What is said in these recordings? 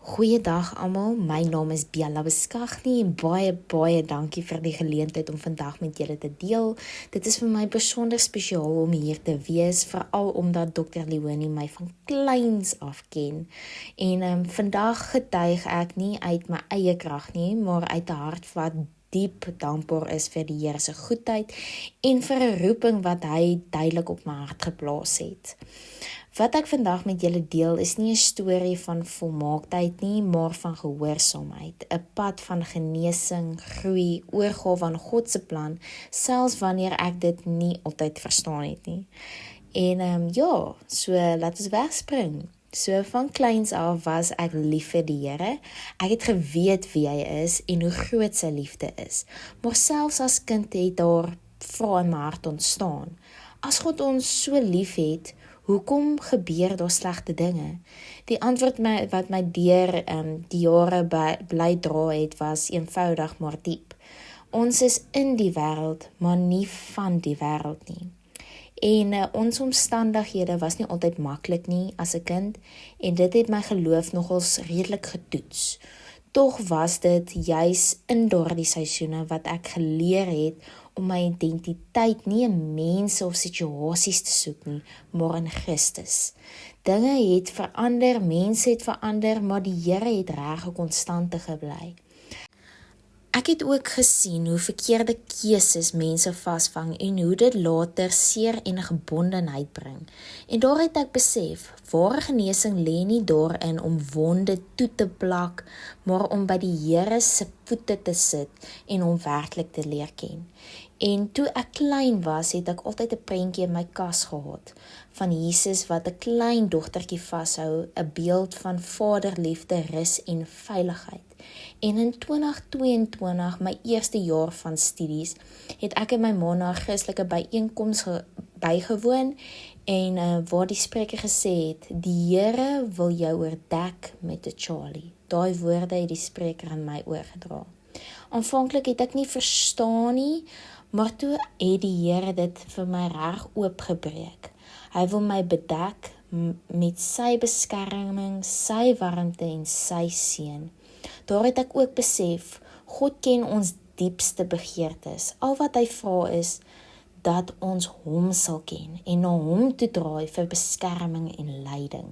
Goeiedag almal, my naam is Bella Beskagni en baie dankie vir die geleentheid om vandag met julle te deel. Dit is vir my besonder spesiaal om hier te wees, veral omdat Dr. Leonie my van kleins af ken. En vandag getuig ek nie uit my eie krag nie, maar uit 'n hart wat diep dankbaar is vir die Here se goedheid en vir 'n roeping wat hy duidelik op my hart geplaas het. Wat ek vandag met julle deel is nie 'n storie van volmaaktheid nie, maar van gehoorsaamheid, 'n pad van genesing, groei, oorgawe aan God se plan, selfs wanneer ek dit nie altyd verstaan het nie. En so laat ons wegspring. So van kleins af was ek lief vir die Here. Ek het geweet wie hy is en hoe groot sy liefde is. Maar selfs as kind het daar vrae in my hart ontstaan. As God ons so lief het, hoekom gebeur daar slegte dinge? Die antwoord wat my deur die jare bly dra het, was eenvoudig maar diep. Ons is in die wêreld, maar nie van die wêreld nie. En ons omstandighede was nie altyd maklik nie as 'n kind, en dit het my geloof nogals redelik getoets. Tog was dit juis in daardie seisoene wat ek geleer het om my identiteit nie in mense of situasies te soek nie, maar in Christus. Dinge het verander, mense het verander, maar die Here het reg en konstante gebly. Ek het ook gesien hoe verkeerde keuses mense vasvang en hoe dit later seer en gebondenheid bring. En daar het ek besef, ware genesing lê nie daarin om wonde toe te plak, maar om by die Here se voete te sit en hom werklik te leer ken. En toe ek klein was, het ek altyd 'n prentjie in my kas gehad van Jesus wat 'n klein dogtertjie vashou, 'n beeld van vaderliefde, rus en veiligheid. En in 2022, my eerste jaar van studies, het ek en my ma na 'n Christelike byeenkoms bygewoon en waar die spreker gesê het, die Here wil jou oordek met 'n Charlie. Daai woorde het die spreker aan my oorgedra. Aanvanklik het ek nie verstaan nie, maar toe het die Here dit vir my reg oopgebreek. Hy wil my bedek met sy beskerming, sy warmte en sy seën. Daar het ek ook besef, God ken ons diepste begeertes. Al wat hy vra is, dat ons hom sal ken en na hom toe draai vir beskerming en leiding.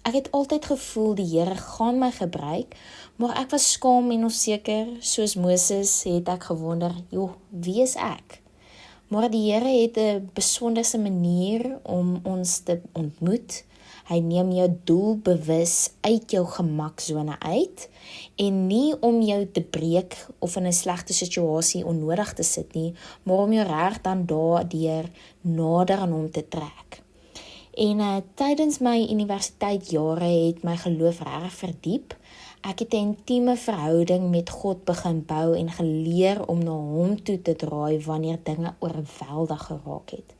Ek het altyd gevoel die Here gaan my gebruik, maar ek was skaam en onseker, soos Moses het ek gewonder, wie is ek? Maar die Here het 'n besonderse manier om ons te ontmoet. Hy neem jou doelbewus uit jou gemaksone uit en nie om jou te breek of in 'n slegte situasie onnodig te sit nie, maar om jou reg dan daardeur nader aan hom te trek. En tydens my universiteitjare het my geloof reg verdiep. Ek het 'n intieme verhouding met God begin bou en geleer om na hom toe te draai wanneer dinge oorweldig geraak het.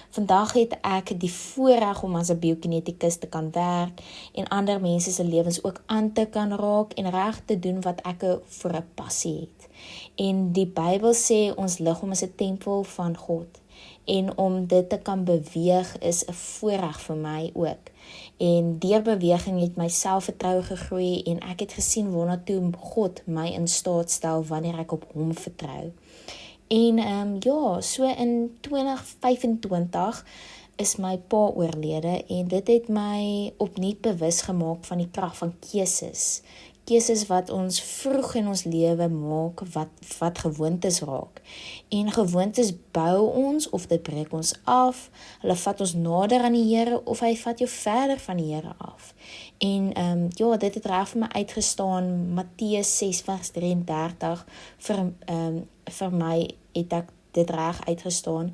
Vandag het ek die voorreg om as 'n biokineticus te kan werk en ander mense se lewens ook aan te kan raak en reg te doen wat ek vir 'n passie het. En die Bybel sê ons liggaam is 'n tempel van God. En om dit te kan beweeg is 'n voorreg vir my ook. En deur beweging het my selfvertroue gegroei en ek het gesien waartoe God my in staat stel wanneer ek op hom vertrou. En so in 2025 is my pa oorlede en dit het my opnuut bewus gemaak van die krag van keuses. Keuses wat ons vroeg in ons lewe maak, wat gewoontes raak. En gewoontes bou ons of dit breek ons af, hulle vat ons nader aan die Here of hy vat jou verder van die Here af. En dit het reg vir my uitgestaan, Matteus 6:33, vir my het ek dit reg uitgestaan.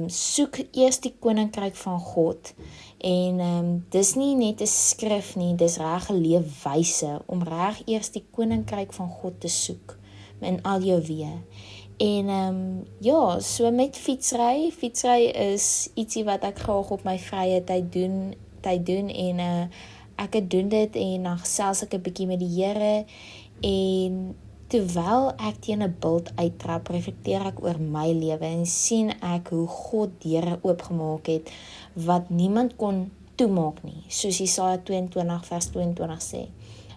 Soek eers die koninkryk van God. En dis nie net 'n skrif nie, dis reg geleefwyse om reg eers die koninkryk van God te soek in al jou weë. En so met fietsry is ietsie wat ek graag op my vrye tyd doen en ek doen dit en dan gesels ek 'n bietjie met die Here en Terwyl ek teen 'n bult uittrap, reflekteer ek oor my lewe en sien ek hoe God deure oopgemaak het wat niemand kon toemaak nie, soos Jesaja 22 vers 22 sê.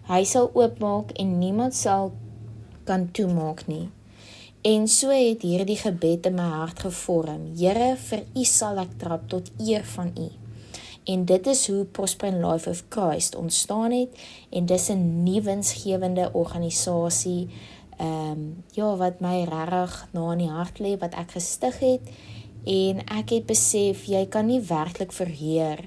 Hy sal oopmaak en niemand sal kan toemaak nie. En so het hierdie gebed in my hart gevorm. Here, vir U sal ek trap tot eer van U. En dit is hoe Prosper Life of Christ ontstaan het, en dis 'n nuwe winsgewende organisasie, wat my regtig na in die hart lê, wat ek gestig het, en ek het besef, jy kan nie werklik verheer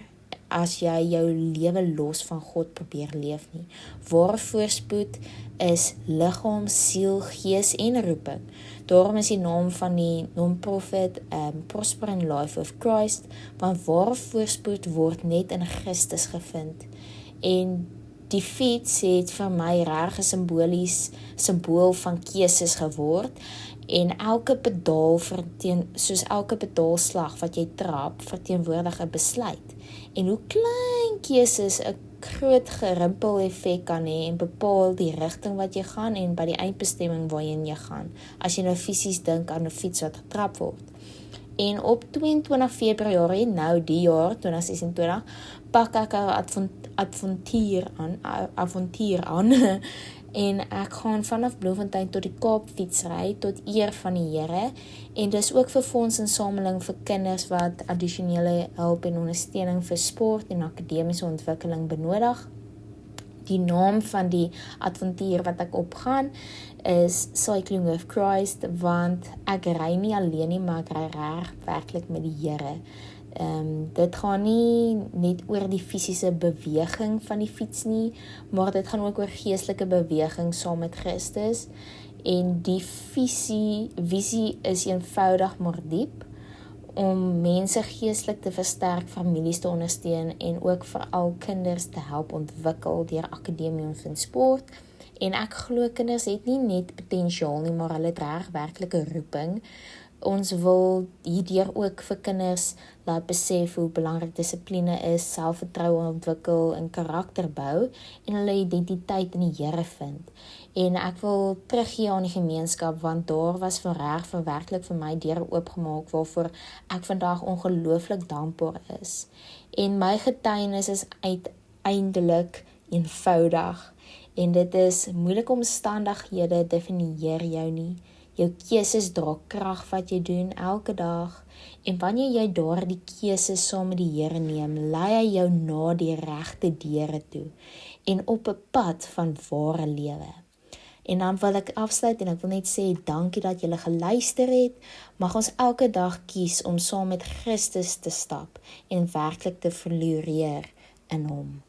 as jy jou lewe los van God probeer leef nie. Ware voorspoed is liggaam, siel, gees en roeping. Daarom is die naam van die non-profit Prosper Life of Christ, want ware voorspoed word net in Christus gevind. En die fiets het vir my reg 'n simbool van keuses geword, en elke pedaal soos elke pedaalslag wat jy trap, verteenwoordig 'n besluit. En hoe klein keuses 'n groot gerimpel effek kan hê en bepaal die rigting wat jy gaan en by die eindbestemming waarheen jy gaan, as jy nou fisies dink aan 'n fiets wat getrap word. En op 22 Februarie, nou die jaar 2026, pak ek 'n avontuur aan en ek gaan vanaf Bloemfontein tot die Kaap fietsry tot eer van die Here, en dis ook vir fondsinsameling vir kinders wat addisionele hulp en ondersteuning vir sport en akademiese ontwikkeling benodig. Die naam van die avontuur wat ek opgaan is Cycling with Christ, want ek ry nie alleen nie, maar ek ry reg werklik met die Here. Dit gaan nie net oor die fisiese beweging van die fiets nie, maar dit gaan ook oor geestelike beweging saam met Christus. En die visie is eenvoudig maar diep, om mense geestelik te versterk, families te ondersteun en ook veral kinders te help ontwikkel deur akademie en sport. En ek glo kinders het nie net potensiaal nie, maar hulle het reg werklike roeping. Ons wil hierdeur ook vir kinders laat besef hoe belangrik dissipline is, selfvertroue ontwikkel en karakter bou, en hulle identiteit in die Here vind. En ek wil teruggee aan die gemeenskap, want daar was werklik vir my deure oopgemaak, waarvoor ek vandag ongelooflik dankbaar is. En my getuienis is uiteindelik eenvoudig, en dit is: moeilike omstandighede definieer jou nie. Jou keuses dra krag wat jy doen elke dag, en wanneer jy daardie keuses saam met die Here neem, lei hy jou na die regte deure toe en op 'n pad van ware lewe. En dan wil ek afsluit en ek wil net sê dankie dat julle geluister het. Mag ons elke dag kies om saam met Christus te stap en werklik te floreer in hom.